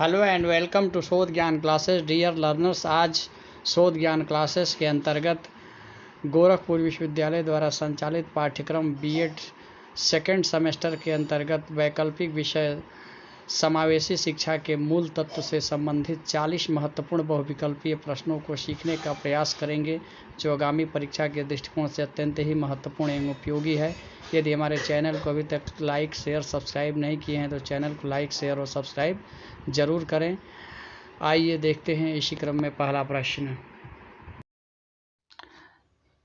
Hello and welcome to शोध ज्ञान classes dear learners. आज शोध ज्ञान क्लासेस के अंतर्गत गोरखपुर विश्वविद्यालय द्वारा संचालित पाठ्यक्रम बीएड सेकेंड सेमेस्टर के अंतर्गत वैकल्पिक विषय समावेशी शिक्षा के मूल तत्व से संबंधित 40 महत्वपूर्ण बहुविकल्पीय प्रश्नों को सीखने का प्रयास करेंगे, जो आगामी परीक्षा के दृष्टिकोण से अत्यंत ही महत्वपूर्ण एवं उपयोगी है। यदि हमारे चैनल को अभी तक लाइक शेयर सब्सक्राइब नहीं किए हैं तो चैनल को लाइक शेयर और सब्सक्राइब ज़रूर करें। आइए देखते हैं इसी क्रम में पहला प्रश्न।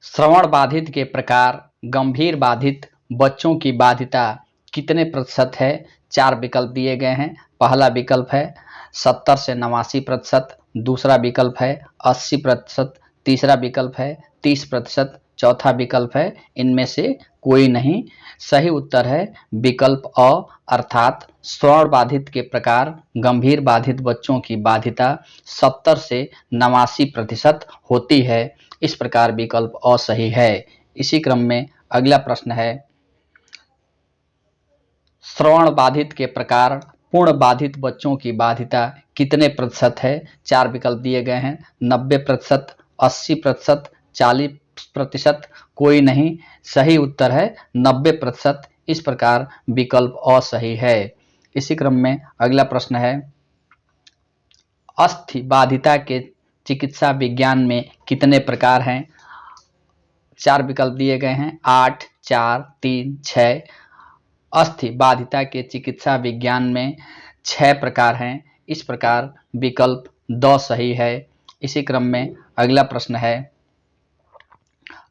श्रवण बाधित के प्रकार गंभीर बाधित बच्चों की बाधिता कितने प्रतिशत है? 4 विकल्प दिए गए हैं। पहला विकल्प है 70 से 89%, दूसरा विकल्प है 80%, तीसरा विकल्प है 30%, चौथा विकल्प है इनमें से कोई नहीं। सही उत्तर है विकल्प अ, अर्थात श्रवण बाधित के प्रकार गंभीर बाधित बच्चों की बाधिता 70 से 89% होती है। इस प्रकार विकल्प अ सही है। इसी क्रम में अगला प्रश्न है, श्रवण बाधित के प्रकार पूर्ण बाधित बच्चों की बाधिता कितने प्रतिशत है? 4 विकल्प दिए गए हैं। 90%, 80%, 40%, कोई नहीं। सही उत्तर है 90%। इस प्रकार विकल्प अ सही है। इसी क्रम में अगला प्रश्न है, अस्थि बाधिता के चिकित्सा विज्ञान में कितने प्रकार हैं? 4 विकल्प दिए गए हैं, 8, 4, 3, 6। अस्थि बाधिता के चिकित्सा विज्ञान में 6 प्रकार हैं। इस प्रकार विकल्प द सही है। इसी क्रम में अगला प्रश्न है,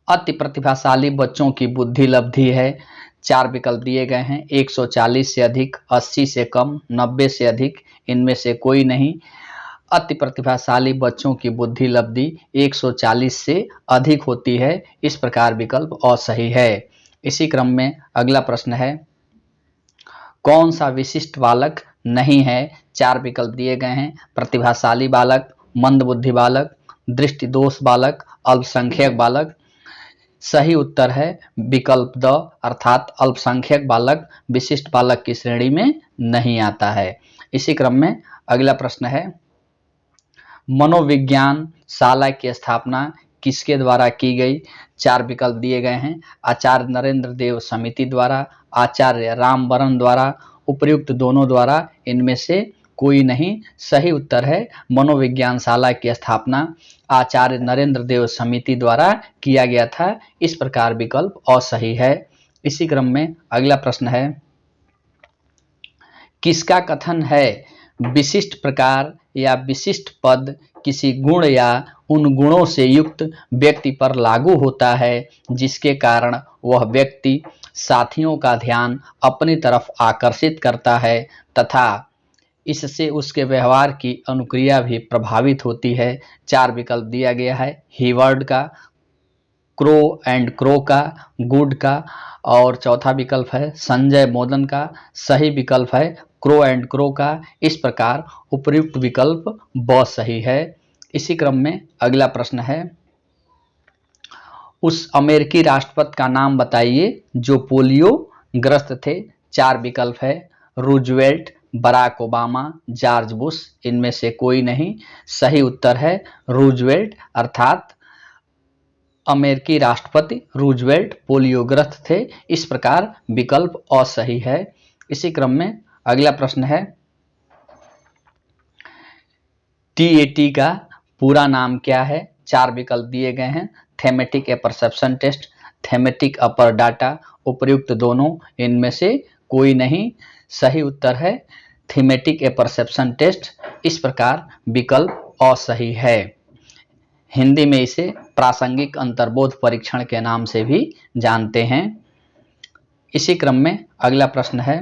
अति प्रतिभाशाली बच्चों की बुद्धि लब्धि है। 4 विकल्प दिए गए हैं, 140 से अधिक, 80 से कम, 90 से अधिक, इनमें से कोई नहीं। अति प्रतिभाशाली बच्चों की बुद्धि लब्धि 140 से अधिक होती है। इस प्रकार विकल्प अ सही है। इसी क्रम में अगला प्रश्न है, कौन सा विशिष्ट बालक नहीं है? 4 विकल्प दिए गए हैं, प्रतिभाशाली बालक, मंदबुद्धि बालक, दृष्टि दोष बालक, अल्पसंख्यक बालक। सही उत्तर है विकल्प द, अर्थात अल्पसंख्यक बालक विशिष्ट बालक की श्रेणी में नहीं आता है। इसी क्रम में अगला प्रश्न है, मनोविज्ञान शाला की स्थापना किसके द्वारा की गई? 4 विकल्प दिए गए हैं, आचार्य नरेंद्र देव समिति द्वारा, आचार्य रामबरन द्वारा, उपर्युक्त दोनों द्वारा, इनमें से कोई नहीं। सही उत्तर है मनोविज्ञान शाला की स्थापना आचार्य नरेंद्र देव समिति द्वारा किया गया था। इस प्रकार विकल्प असही है। इसी क्रम में अगला प्रश्न है, किसका कथन है विशिष्ट प्रकार या विशिष्ट पद किसी गुण या उन गुणों से युक्त व्यक्ति पर लागू होता है जिसके कारण वह व्यक्ति साथियों का ध्यान अपनी तरफ आकर्षित करता है तथा इससे उसके व्यवहार की अनुक्रिया भी प्रभावित होती है। 4 विकल्प दिया गया है, हीवर्ड का, क्रो एंड क्रो का, गुड का, और चौथा विकल्प है संजय मोदन का। सही विकल्प है क्रो एंड क्रो का। इस प्रकार उपर्युक्त विकल्प ब सही है। इसी क्रम में अगला प्रश्न है, उस अमेरिकी राष्ट्रपति का नाम बताइए जो पोलियो ग्रस्त थे। 4 विकल्प है, Roosevelt, Barack Obama, George Bush, इनमें से कोई नहीं। सही उत्तर है रूजवेल्ट, अर्थात अमेरिकी राष्ट्रपति रूजवेल्ट पोलियोग्रस्त थे। इस प्रकार विकल्प असही है। इसी क्रम में अगला प्रश्न है, टीएटी का पूरा नाम क्या है? 4 विकल्प दिए गए हैं, थेमेटिक परसेप्शन टेस्ट, थेमेटिक अपर डाटा, उपर्युक्त दोनों, इनमें से कोई नहीं। सही उत्तर है थीमेटिक परसेप्शन टेस्ट। इस प्रकार विकल्प असही है। हिंदी में इसे प्रासंगिक अंतर्बोध परीक्षण के नाम से भी जानते हैं। इसी क्रम में अगला प्रश्न है,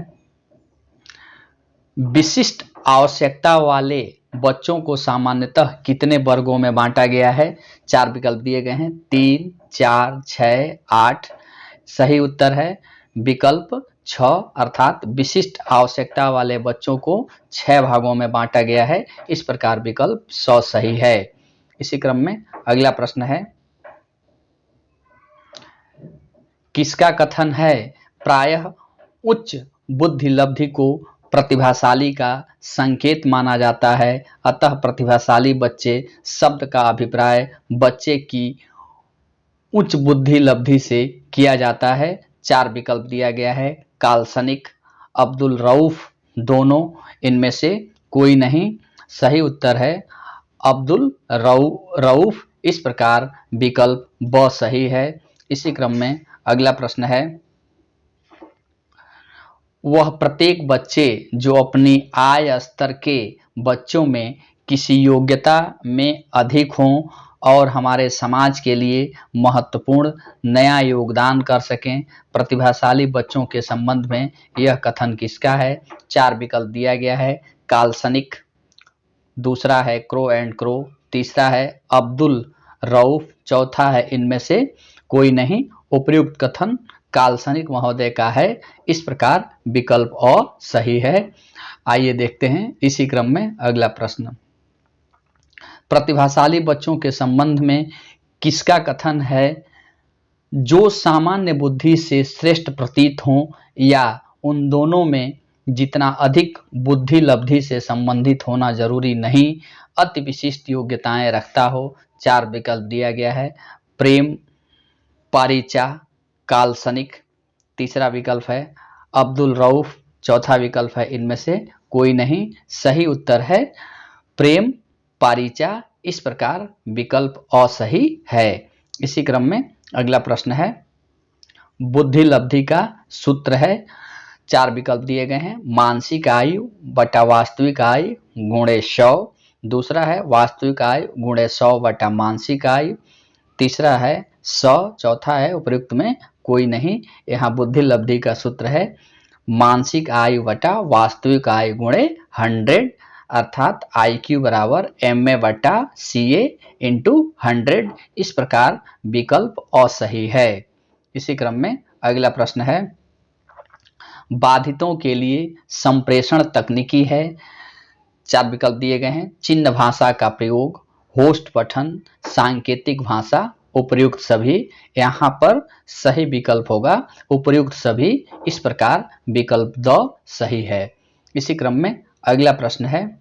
विशिष्ट आवश्यकता वाले बच्चों को सामान्यतः कितने वर्गों में बांटा गया है? 4 विकल्प दिए गए हैं, 3, 4, 6, 8। सही उत्तर है विकल्प 6, अर्थात विशिष्ट आवश्यकता वाले बच्चों को 6 भागों में बांटा गया है। इस प्रकार विकल्प 100 सही है। इसी क्रम में अगला प्रश्न है, किसका कथन है प्रायः उच्च बुद्धि लब्धि को प्रतिभाशाली का संकेत माना जाता है। अतः प्रतिभाशाली बच्चे शब्द का अभिप्राय बच्चे की उच्च बुद्धि लब्धि से किया जाता है। 4 विकल्प दिया गया है, काल्पनिक, अब्दुल रऊफ, दोनों, इनमें से कोई नहीं। सही उत्तर है अब्दुल रऊफ। इस प्रकार विकल्प ब सही है। इसी क्रम में अगला प्रश्न है, वह प्रत्येक बच्चे जो अपनी आय स्तर के बच्चों में किसी योग्यता में अधिक हों और हमारे समाज के लिए महत्वपूर्ण नया योगदान कर सकें। प्रतिभाशाली बच्चों के संबंध में यह कथन किसका है? 4 विकल्प दिया गया है, काल्पनिक, दूसरा है क्रो एंड क्रो, तीसरा है अब्दुल रऊफ, चौथा है इनमें से कोई नहीं। उपर्युक्त कथन काल्पनिक महोदय का है। इस प्रकार विकल्प अ सही है। आइए देखते हैं इसी क्रम में अगला प्रश्न, प्रतिभाशाली बच्चों के संबंध में किसका कथन है? जो सामान्य बुद्धि से श्रेष्ठ प्रतीत हों या उन दोनों में जितना अधिक बुद्धि लब्धि से संबंधित होना जरूरी नहीं, अति विशिष्ट योग्यताएं रखता हो। 4 विकल्प दिया गया है, प्रेम, पारिचा, काल्पनिक, तीसरा विकल्प है अब्दुल रऊफ, चौथा विकल्प है इनमें से कोई नहीं। सही उत्तर है प्रेम पारिचा। इस प्रकार विकल्प असही है। इसी क्रम में अगला प्रश्न है, बुद्धि लब्धि का सूत्र है। 4 विकल्प दिए गए हैं, मानसिक आयु बटा वास्तविक आयु गुणे 100, दूसरा है वास्तविक आयु गुणे 100 बटा मानसिक आयु, तीसरा है 100, चौथा है उपर्युक्त में कोई नहीं। यहाँ बुद्धि लब्धि का सूत्र है मानसिक आयु बटा वास्तविक आयु गुणे 100, अर्थात IQ बराबर MA बटा CA इंटू 100। इस प्रकार विकल्प असही है। इसी क्रम में अगला प्रश्न है, बाधितों के लिए संप्रेषण तकनीकी है। 4 विकल्प दिए गए हैं, चिन्ह भाषा का प्रयोग, होस्ट पठन, सांकेतिक भाषा, उपर्युक्त सभी। यहाँ पर सही विकल्प होगा उपर्युक्त सभी। इस प्रकार विकल्प द सही है। इसी क्रम में अगला प्रश्न है,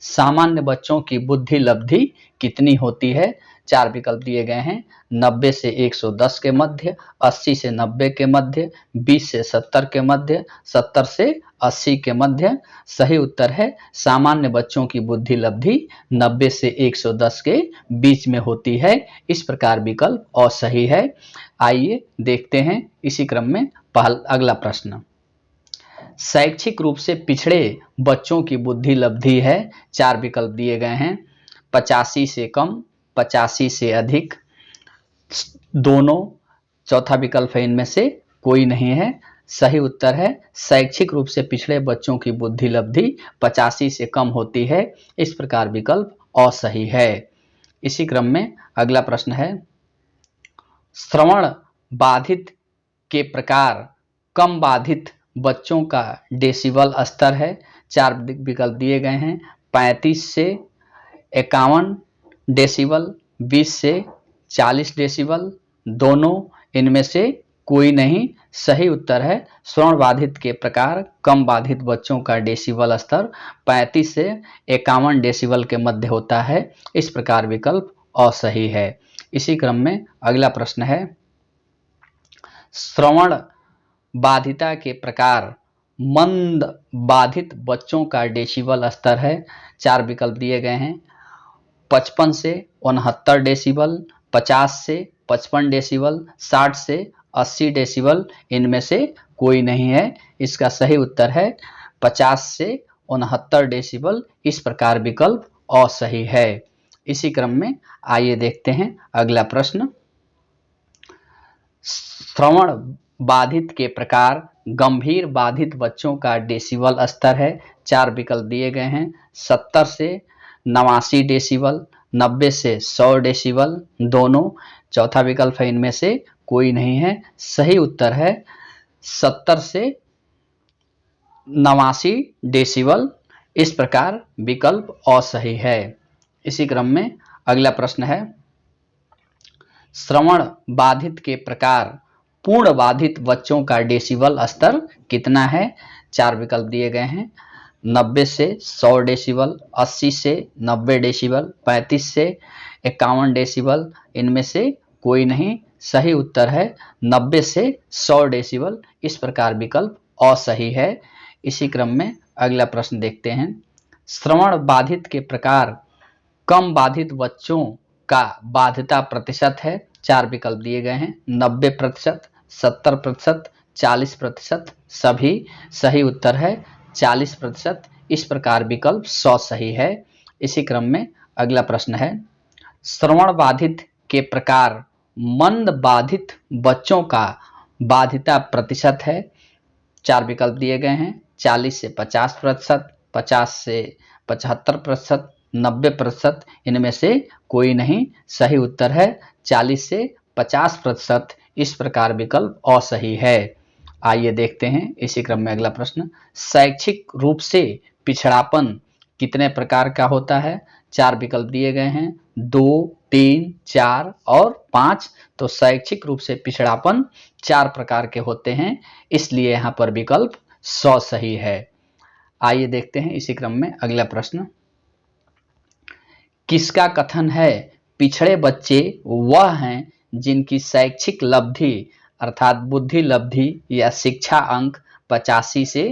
सामान्य बच्चों की बुद्धि लब्धि कितनी होती है? 4 विकल्प दिए गए हैं, 90 से 110 के मध्य, 80 से 90 के मध्य, 20 से 70 के मध्य, 70 से 80 के मध्य। सही उत्तर है सामान्य बच्चों की बुद्धि लब्धि 90 से 110 के बीच में होती है। इस प्रकार विकल्प असही है। आइए देखते हैं इसी क्रम में अगला प्रश्न, शैक्षिक रूप से पिछड़े बच्चों की बुद्धि लब्धि है। 4 विकल्प दिए गए हैं, 85 से कम, 85 से अधिक, दोनों, चौथा विकल्प है इनमें से कोई नहीं है। सही उत्तर है शैक्षिक रूप से पिछड़े बच्चों की बुद्धि लब्धि 85 से कम होती है। इस प्रकार विकल्प असही है। इसी क्रम में अगला प्रश्न है, श्रवण बाधित के प्रकार कम बाधित बच्चों का डेसिबल स्तर है। 4 विकल्प दिए गए हैं, 35 से 51 डेसिबल, 20 से 40 डेसिबल, दोनों, इनमें से कोई नहीं। सही उत्तर है श्रवण बाधित के प्रकार कम बाधित बच्चों का डेसिबल स्तर 35 से 51 डेसिबल के मध्य होता है। इस प्रकार विकल्प असही है। इसी क्रम में अगला प्रश्न है, श्रवण बाधिता के प्रकार मंद बाधित बच्चों का डेसिबल स्तर है। 4 विकल्प दिए गए हैं, 55 से 69 डेसिबल, 50 से 55 डेसिबल, 60 से 80 डेसिबल, इनमें से कोई नहीं है। इसका सही उत्तर है 50 से 69 डेसिबल। इस प्रकार विकल्प असही है। इसी क्रम में आइए देखते हैं अगला प्रश्न, श्रवण बाधित के प्रकार गंभीर बाधित बच्चों का डेसिबल स्तर है। 4 विकल्प दिए गए हैं, 70 से 89 डेसिबल, 90 से 100 डेसिबल, दोनों, चौथा विकल्प है इनमें से कोई नहीं है। सही उत्तर है 70 से 89 डेसिबल। इस प्रकार विकल्प असही है। इसी क्रम में अगला प्रश्न है, श्रवण बाधित के प्रकार पूर्ण बाधित बच्चों का डेसिबल स्तर कितना है? 4 विकल्प दिए गए हैं, 90 से 100 डेसिबल, 80 से 90 डेसिबल, 35 से 51 डेसिबल, इनमें से कोई नहीं। सही उत्तर है 90 से 100 डेसिबल। इस प्रकार विकल्प असही है। इसी क्रम में अगला प्रश्न देखते हैं। श्रवण बाधित के प्रकार कम बाधित बच्चों का बाध्यता प्रतिशत है। 4 विकल्प दिए गए हैं, 90%, 70%, 40%, सभी। सही उत्तर है 40%। इस प्रकार विकल्प 100 सही है। इसी क्रम में अगला प्रश्न है। श्रवण बाधित के प्रकार मंद बाधित बच्चों का बाध्यता प्रतिशत है। 4 विकल्प दिए गए हैं, 40 से 50%, 50 से 75%, 90%, इनमें से कोई नहीं। सही उत्तर है 40 से 50%। इस प्रकार विकल्प असही है। आइए देखते हैं इसी क्रम में अगला प्रश्न। शैक्षिक रूप से पिछड़ापन कितने प्रकार का होता है? 4 विकल्प दिए गए हैं, 2, 3, 4 और 5। तो शैक्षिक रूप से पिछड़ापन 4 प्रकार के होते हैं, इसलिए यहाँ पर विकल्प 100 सही है। आइए देखते हैं इसी क्रम में अगला प्रश्न। किसका कथन है पिछड़े बच्चे वह हैं जिनकी शैक्षिक लब्धि अर्थात बुद्धि लब्धि या शिक्षा अंक 85 से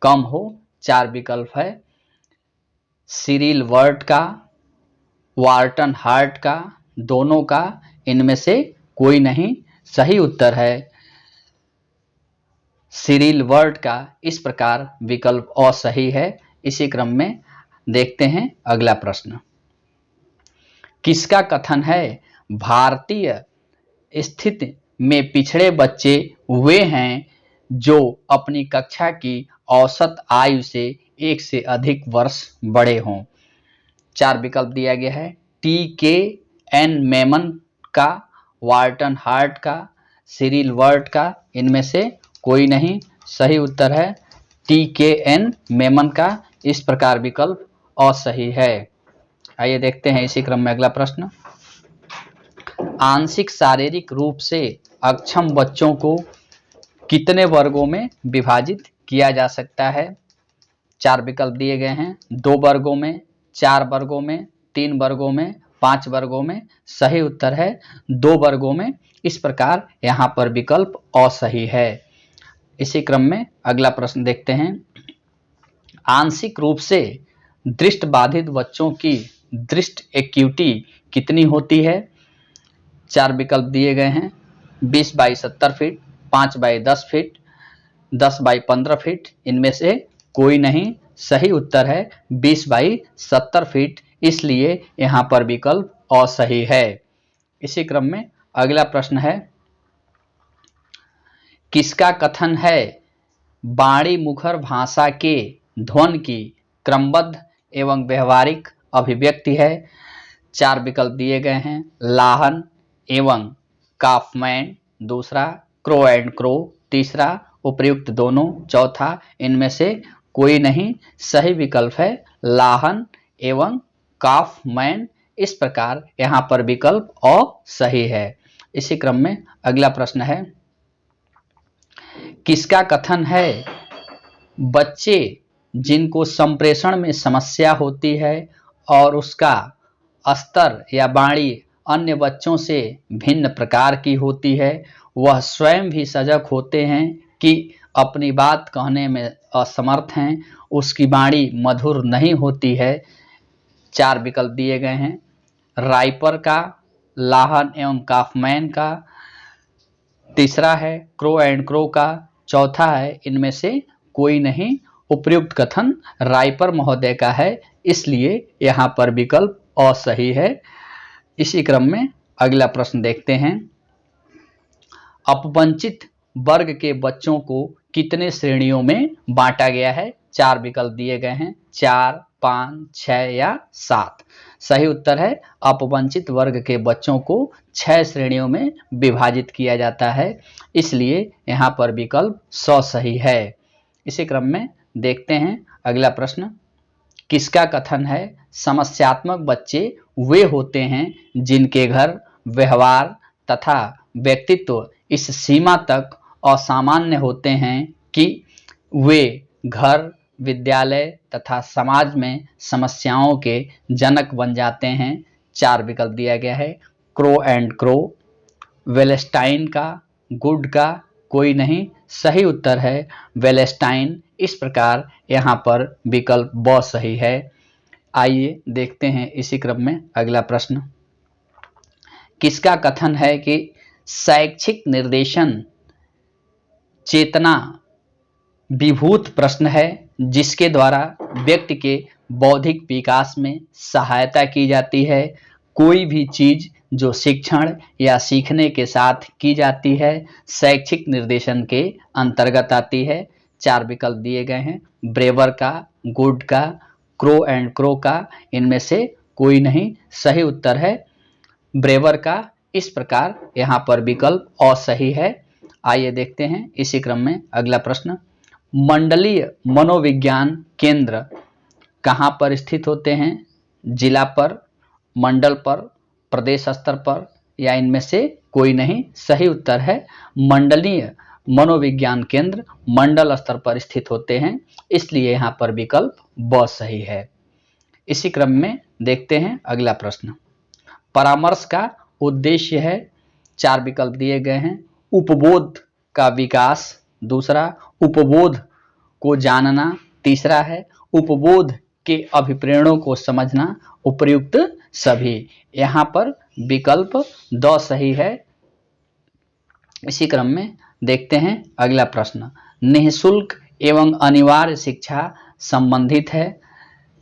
कम हो? 4 विकल्प है, सिरिल वर्ट का, वार्टन हार्ट का, दोनों का, इनमें से कोई नहीं। सही उत्तर है सिरिल वर्ट का। इस प्रकार विकल्प असही है। इसी क्रम में देखते हैं अगला प्रश्न। किसका कथन है भारतीय स्थिति में पिछड़े बच्चे वे हैं जो अपनी कक्षा की औसत आयु से 1 से अधिक वर्ष बड़े हों? 4 विकल्प दिया गया है, TK-N मेमन का, वार्टन हार्ट का, सिरिल वर्ट का, इनमें से कोई नहीं। सही उत्तर है TK-N मेमन का। इस प्रकार विकल्प असही है। आइए देखते हैं इसी क्रम में अगला प्रश्न। आंशिक शारीरिक रूप से अक्षम बच्चों को कितने वर्गों में विभाजित किया जा सकता है? 4 विकल्प दिए गए हैं, 2 वर्गों में, 4 वर्गों में, 3 वर्गों में, 5 वर्गों में। सही उत्तर है 2 वर्गों में। इस प्रकार यहाँ पर विकल्प असही है। इसी क्रम में अगला प्रश्न देखते हैं। आंशिक रूप से दृष्टि बाधित बच्चों की दृष्टि एक्यूटी कितनी होती है? 4 विकल्प दिए गए हैं, 20 by 70 feet, 5 by 10 feet, 10 by 15 feet, इनमें से कोई नहीं। सही उत्तर है 20 बाई 70 फीट। इसलिए यहाँ पर विकल्प असही है। इसी क्रम में अगला प्रश्न है। किसका कथन है बाणी मुखर भाषा के ध्वनि की क्रमबद्ध एवं व्यवहारिक अभिव्यक्ति है? 4 विकल्प दिए गए हैं, लाहन एवं काफमैन, दूसरा क्रो एंड क्रो, तीसरा उपर्युक्त दोनों, चौथा इनमें से कोई नहीं। सही विकल्प है लाहन एवं काफमैन। इस प्रकार यहाँ पर विकल्प असही है। इसी क्रम में अगला प्रश्न है। किसका कथन है बच्चे जिनको संप्रेषण में समस्या होती है और उसका स्तर या वाणी अन्य बच्चों से भिन्न प्रकार की होती है, वह स्वयं भी सजग होते हैं कि अपनी बात कहने में असमर्थ हैं, उसकी वाणी मधुर नहीं होती है? 4 विकल्प दिए गए हैं, राइपर का, लाहन एवं काफमैन का, तीसरा है क्रो एंड क्रो का, चौथा है इनमें से कोई नहीं। उपर्युक्त कथन राइपर महोदय का है, इसलिए यहाँ पर विकल्प असही है। इसी क्रम में अगला प्रश्न देखते हैं। अपवंचित वर्ग के बच्चों को कितने श्रेणियों में बांटा गया है? 4 विकल्प दिए गए हैं, 4, 5, 6 या 7। सही उत्तर है अपवंचित वर्ग के बच्चों को 6 श्रेणियों में विभाजित किया जाता है, इसलिए यहाँ पर विकल्प सही है। इसी क्रम में देखते हैं अगला प्रश्न। किसका कथन है समस्यात्मक बच्चे वे होते हैं जिनके घर व्यवहार तथा व्यक्तित्व इस सीमा तक असामान्य होते हैं कि वे घर विद्यालय तथा समाज में समस्याओं के जनक बन जाते हैं। 4 विकल्प दिया गया है। क्रो एंड क्रो, वेलेस्टाइन का, गुड का, कोई नहीं। सही उत्तर है वेलेस्टाइन। इस प्रकार यहाँ पर विकल्प ब सही है। आइए देखते हैं इसी क्रम में अगला प्रश्न। किसका कथन है कि शैक्षिक निर्देशन चेतना विभूत प्रश्न है जिसके द्वारा व्यक्ति के बौद्धिक विकास में सहायता की जाती है। कोई भी चीज जो शिक्षण या सीखने के साथ की जाती है शैक्षिक निर्देशन के अंतर्गत आती है। 4 विकल्प दिए गए हैं। ब्रेवर का, गुड का, क्रो एंड क्रो का, इनमें से कोई नहीं। सही उत्तर है ब्रेवर का। इस प्रकार यहाँ पर विकल्प असही है। आइए देखते हैं इसी क्रम में अगला प्रश्न। मंडलीय मनोविज्ञान केंद्र कहाँ पर स्थित होते हैं? जिला पर, मंडल पर, प्रदेश स्तर पर, या इनमें से कोई नहीं। सही उत्तर है मंडलीय मनोविज्ञान केंद्र मंडल स्तर पर स्थित होते हैं, इसलिए यहाँ पर विकल्प ब सही है। इसी क्रम में देखते हैं अगला प्रश्न। परामर्श का उद्देश्य है। 4 विकल्प दिए गए हैं। उपबोध का विकास, दूसरा उपबोध को जानना, तीसरा है उपबोध के अभिप्रेरणों को समझना, उपर्युक्त सभी। यहाँ पर विकल्प द सही है। इसी क्रम में देखते हैं अगला प्रश्न। निःशुल्क एवं अनिवार्य शिक्षा संबंधित है।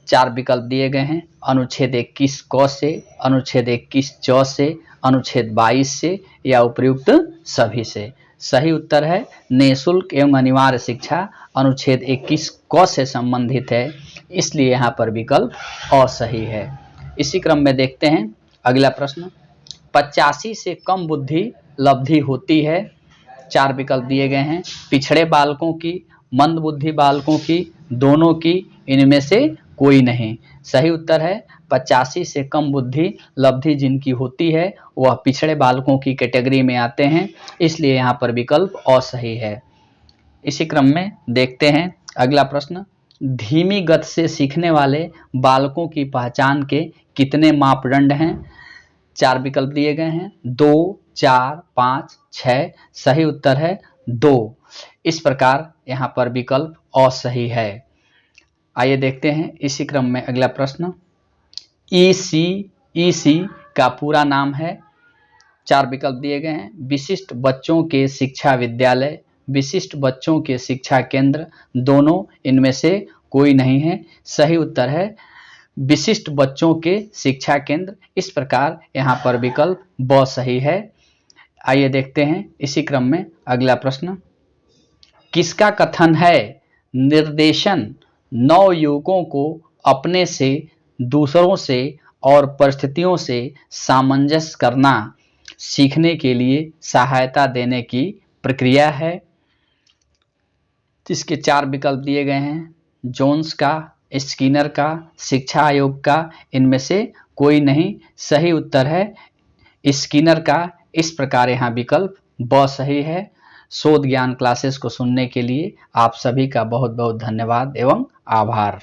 4 विकल्प दिए गए हैं। अनुच्छेद 21 क से, अनुच्छेद 21 च से, अनुच्छेद 22 से, या उपर्युक्त सभी से। सही उत्तर है निःशुल्क एवं अनिवार्य शिक्षा अनुच्छेद 21 क से संबंधित है, इसलिए यहाँ पर विकल्प असही है। इसी क्रम में देखते हैं अगला प्रश्न। 85 से कम बुद्धि लब्धि होती है। 4 विकल्प दिए गए हैं। पिछड़े बालकों की, मंद बुद्धि बालकों की, दोनों की, इनमें से कोई नहीं। सही उत्तर है 85 से कम बुद्धि लब्धि जिनकी होती है वह पिछड़े बालकों की कैटेगरी में आते हैं, इसलिए यहाँ पर विकल्प असही है। इसी क्रम में देखते हैं अगला प्रश्न। धीमी गति से सीखने वाले बालकों की पहचान के कितने मापदंड हैं? 4 विकल्प दिए गए हैं। 2, 4, 5, 6। सही उत्तर है 2। इस प्रकार यहाँ पर विकल्प असही है। आइए देखते हैं इसी क्रम में अगला प्रश्न। EC का पूरा नाम है। 4 विकल्प दिए गए हैं। विशिष्ट बच्चों के शिक्षा विद्यालय, विशिष्ट बच्चों के शिक्षा केंद्र, दोनों, इनमें से कोई नहीं है। सही उत्तर है विशिष्ट बच्चों के शिक्षा केंद्र। इस प्रकार यहाँ पर विकल्प ब सही है। आइए देखते हैं इसी क्रम में अगला प्रश्न। किसका कथन है निर्देशन नवयुवकों को अपने से, दूसरों से और परिस्थितियों से सामंजस्य करना सीखने के लिए सहायता देने की प्रक्रिया है? इसके 4 विकल्प दिए गए हैं। जोन्स का, स्किनर का, शिक्षा आयोग का, इनमें से कोई नहीं। सही उत्तर है स्किनर का। इस प्रकार यहाँ विकल्प ब सही है। शोध ज्ञान क्लासेस को सुनने के लिए आप सभी का बहुत बहुत धन्यवाद एवं आभार।